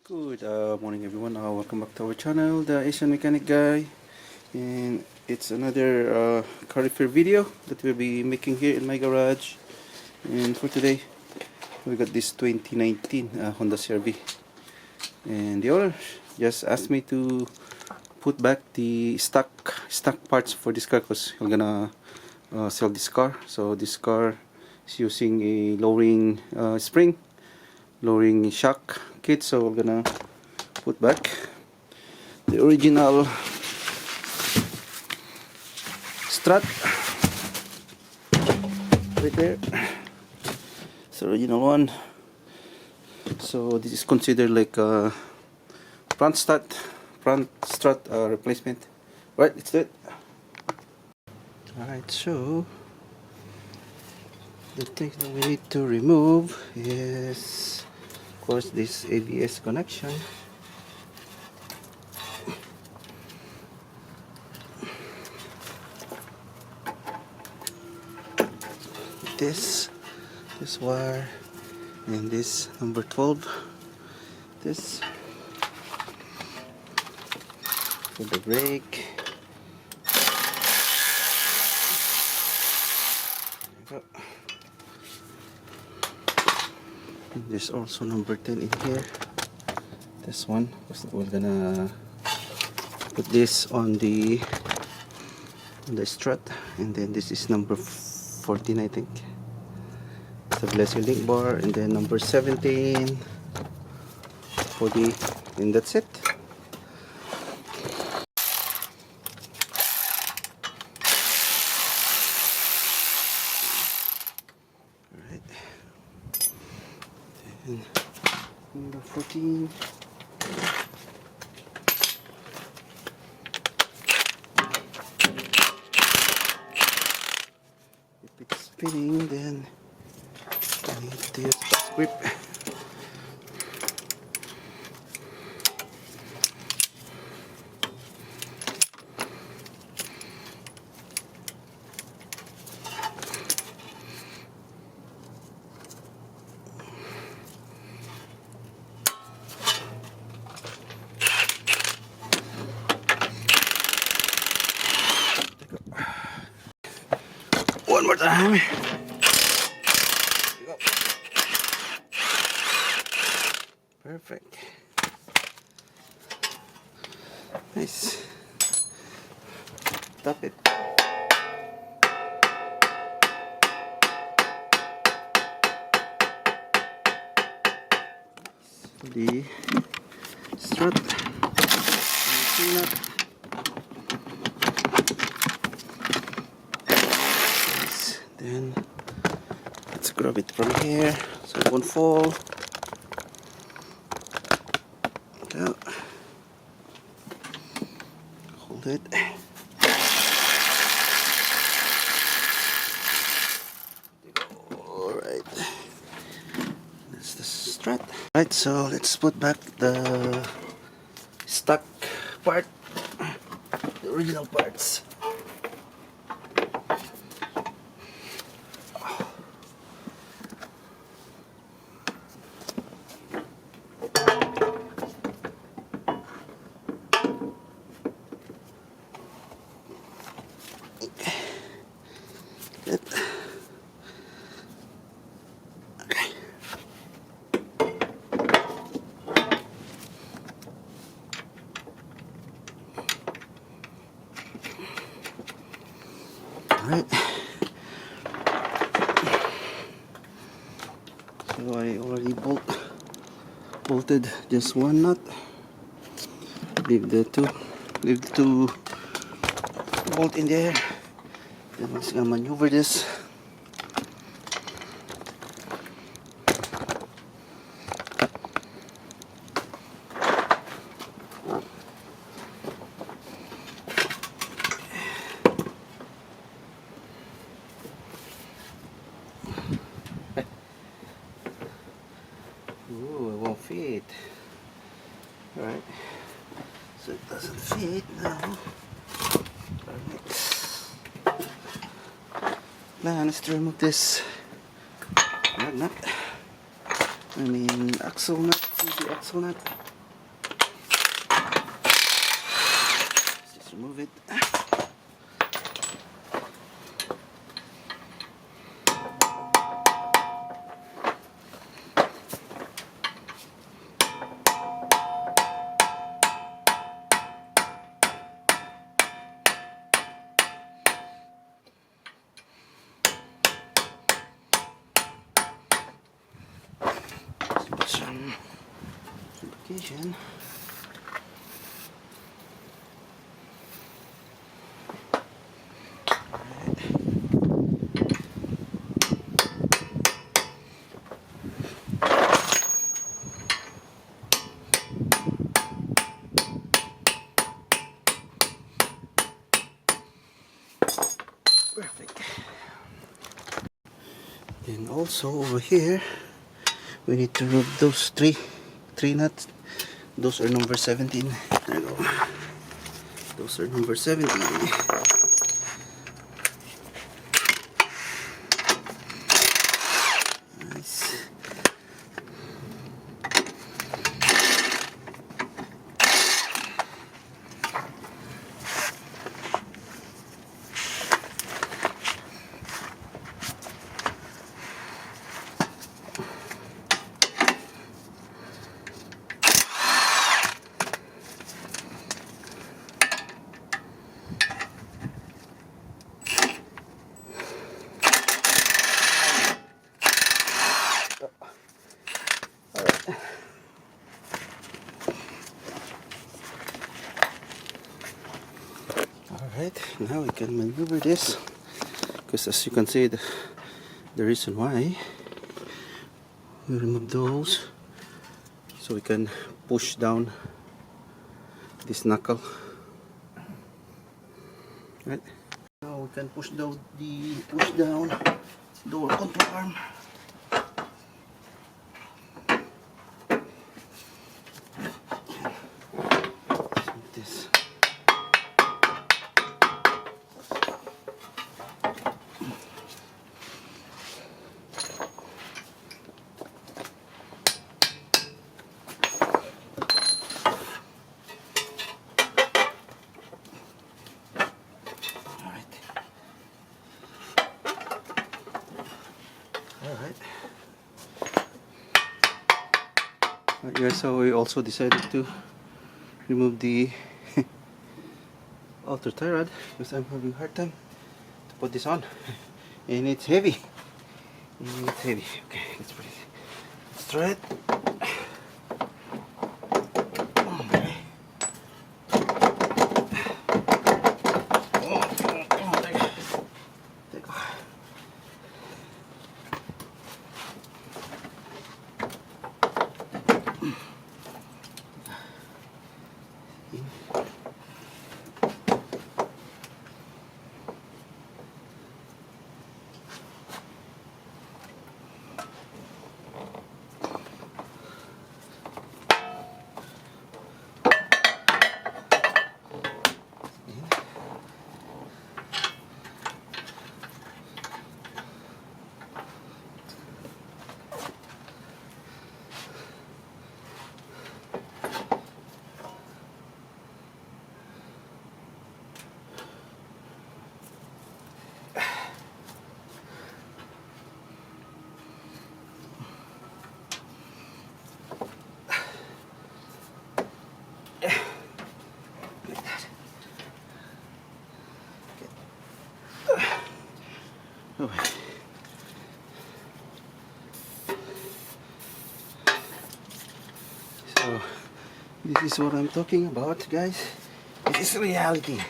Good morning everyone, welcome back to our channel, the Asian Mechanic Guy, and it's another car repair video that we'll be making here in my garage. And for today we got this 2019 Honda CR-V, and the owner just asked me to put back the stock parts for this car because we're gonna sell this car. So this car is using a lowering spring, lowering shock kit, so we're gonna put back the original strut right there. It's the original one. So this is considered like a front strut replacement. Right, let's do it. Alright, so the things that we need to remove is, of course, this ABS connection. This wire, and this number 12, this for the brake. There you go. There's also number 10 in here. This one, we're gonna put this on the strut, and then this is number 14, I think. Stabilizer link bar, and then number 17 for the, and that's it. Alright. Then number 14. If it's spinning, then I need to use this grip. One more time. There you go. Perfect. Nice. Tap it. The strut. Then let's grab it from here so it won't fall. Go. Hold it. Alright. That's the strut. Right, so let's put back the stock part, the original parts. Good. Okay. All right. So I already bolted just one nut. Leave the two bolt in there. Then I'm just gonna maneuver this. Ooh, it won't fit. Alright. So it doesn't fit now. Plan is to remove this nut. I mean axle nut, see the axle nut. remove it. Some lubrication. Perfect. Then also over here we need to remove those three nuts. Those are number 17. There you go. Those are number 17. Nice. Alright, now we can maneuver this, because as you can see, the reason why we remove those, so we can push down this knuckle. Right, now we can push down the door control arm. This. Alright, guys, so we also decided to remove the outer tie rod because I'm having a hard time to put this on, and it's heavy. Okay, let's put it. Let's try it. Okay. Come on, take off. Oh. So this is what I'm talking about, guys. This is reality.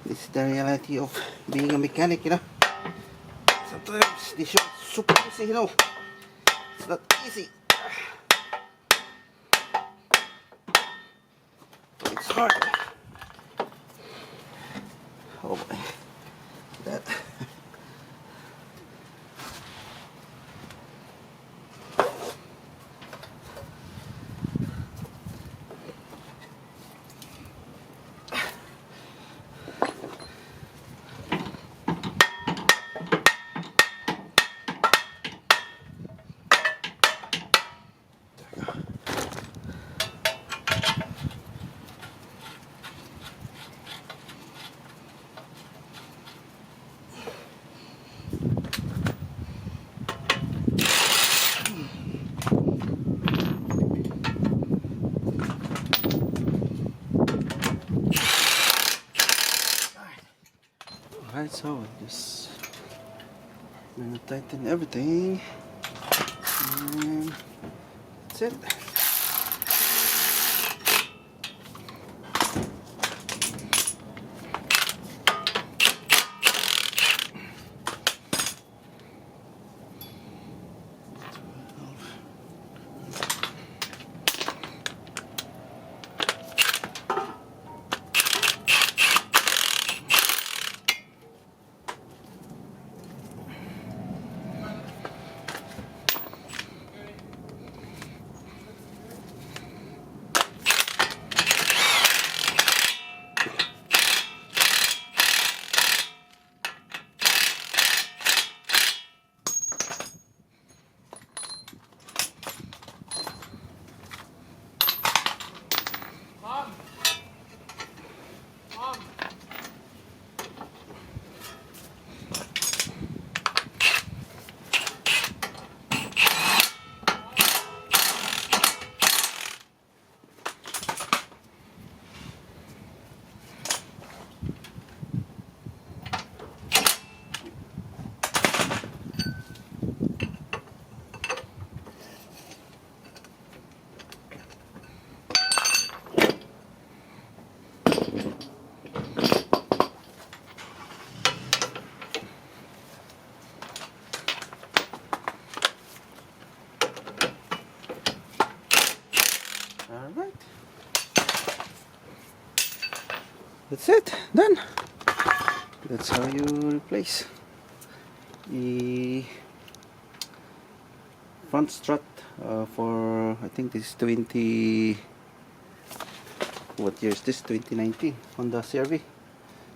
This is the reality of being a mechanic, you know. Sometimes this shop is super easy, you know. It's not easy. It's hard. Oh boy. That. Alright, so just gonna tighten everything, and that's it. Alright, that's it, done. That's how you replace the front strut for, I think this is 20, what year is this, 2019 Honda CRV.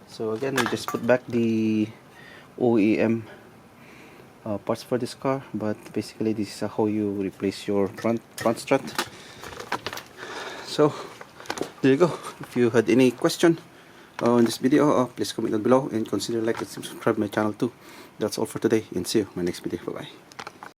So again, we just put back the OEM parts for this car, but basically this is how you replace your front strut. So there you go. If you had any question on this video, please comment down below and consider like and subscribe my channel too. That's all for today, and see you in my next video. Bye bye.